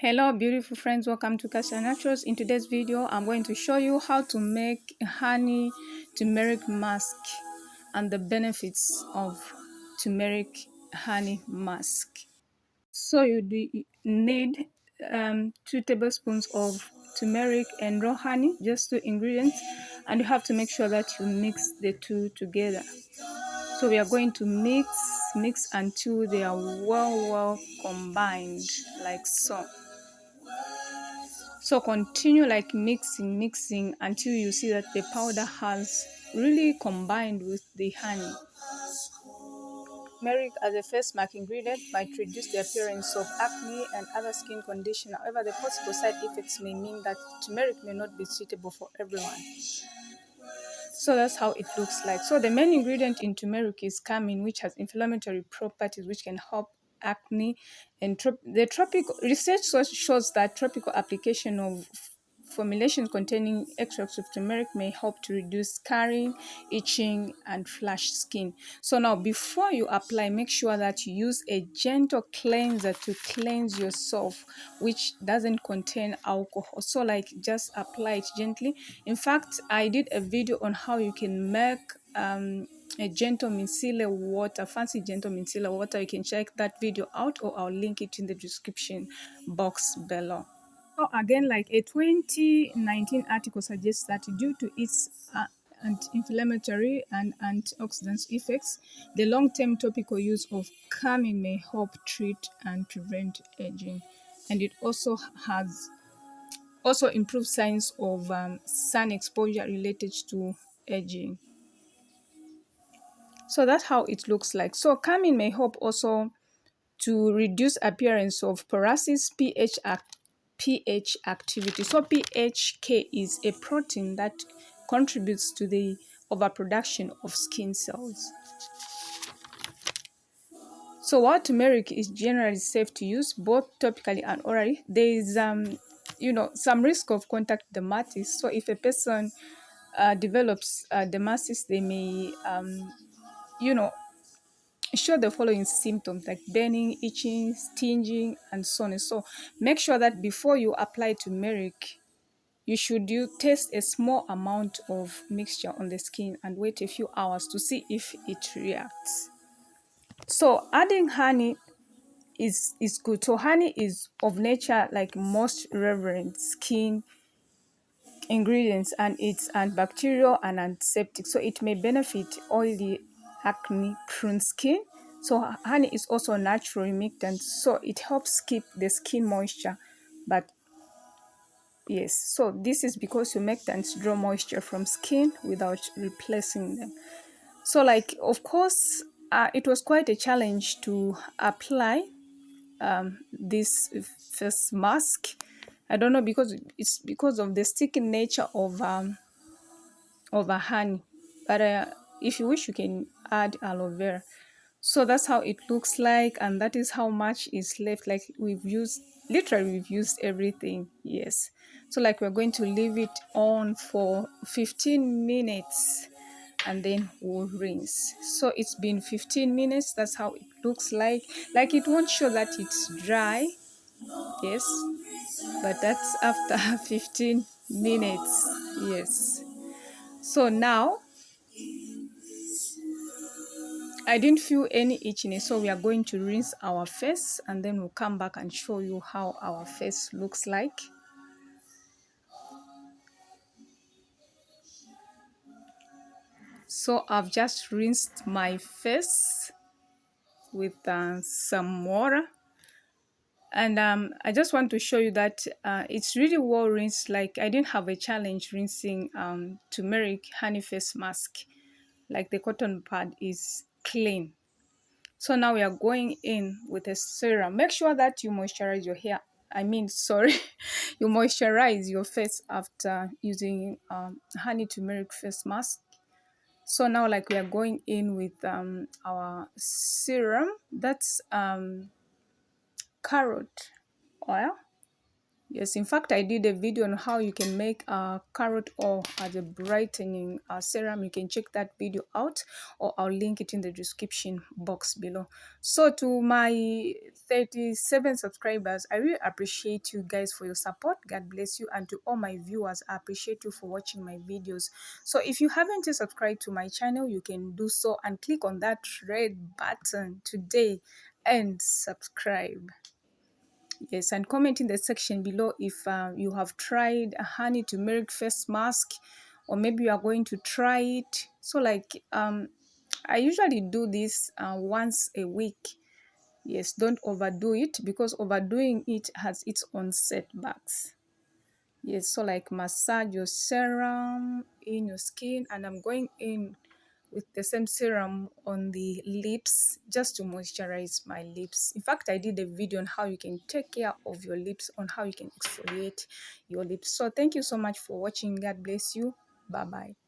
Hello beautiful friends, welcome to Cassia Naturals. In today's video I'm going to show you how to make a honey turmeric mask and the benefits of turmeric honey mask. So you need 2 tablespoons of turmeric and raw honey, just 2 ingredients, and you have to make sure that you mix the two together. So we are going to mix until they are well combined, like so. So continue like mixing until you see that the powder has really combined with the honey. Turmeric as a face mask ingredient might reduce the appearance of acne and other skin conditions. However, the possible side effects may mean that turmeric may not be suitable for everyone. So that's how it looks like. So the main ingredient in turmeric is cumin, which has inflammatory properties which can help acne. And the tropical research shows that tropical application of formulations containing extracts of turmeric may help to reduce scarring, itching, and flushed skin. So now before you apply, make sure that you use a gentle cleanser to cleanse yourself, which doesn't contain alcohol. So like just apply it gently. In fact, I did a video on how you can make a gentle micellar water, fancy gentle micellar water. You can check that video out, or I'll link it in the description box below. So again, like a 2019 article suggests that due to its anti-inflammatory and antioxidant effects, the long-term topical use of cumin may help treat and prevent aging, and it also has improved signs of sun exposure related to aging. So that's how it looks like. So cumin may help also to reduce appearance of psoriasis, pH activity. So pHK is a protein that contributes to the overproduction of skin cells. So while turmeric is generally safe to use both topically and orally, there is some risk of contact dermatitis. So if a person develops dermatitis, they may show the following symptoms like burning, itching, stinging, and so on. So make sure that before you apply turmeric, you should taste a small amount of mixture on the skin and wait a few hours to see if it reacts. So adding honey is good. So honey is of nature like most reverent skin ingredients, and it's antibacterial and antiseptic. So it may benefit oily, acne prone skin. So honey is also a natural humectant, so it helps keep the skin moisture. But yes, so this is because humectants draw moisture from skin without replacing them. So like, of course, it was quite a challenge to apply this face mask. I don't know, because it's because of the sticky nature of a honey, but if you wish, you can add aloe vera. So that's how it looks like, and that is how much is left. Like we've used everything. Yes, so like we're going to leave it on for 15 minutes and then we'll rinse. So it's been 15 minutes. That's how it looks like it won't show that it's dry. Yes, but that's after 15 minutes. Yes, so now I didn't feel any itchiness, so we are going to rinse our face and then we'll come back and show you how our face looks like. So I've just rinsed my face with some water, and I just want to show you that it's really well rinsed. Like I didn't have a challenge rinsing turmeric honey face mask. Like the cotton pad is clean. So now we are going in with a serum. Make sure that you moisturize your hair. You moisturize your face after using honey turmeric face mask. So now like we are going in with our serum. That's carrot oil. Yes, in fact, I did a video on how you can make a carrot oil as a brightening serum. You can check that video out, or I'll link it in the description box below. So to my 37 subscribers, I really appreciate you guys for your support. God bless you. And to all my viewers, I appreciate you for watching my videos. So if you haven't yet subscribed to my channel, you can do so and click on that red button today and subscribe. Yes, and comment in the section below if you have tried a honey turmeric face mask, or maybe you are going to try it. So like I usually do this once a week. Yes, don't overdo it, because overdoing it has its own setbacks. Yes, so like massage your serum in your skin, and I'm going in with the same serum on the lips just to moisturize my lips. In fact, I did a video on how you can take care of your lips, on how you can exfoliate your lips. So thank you so much for watching. God bless you. Bye bye.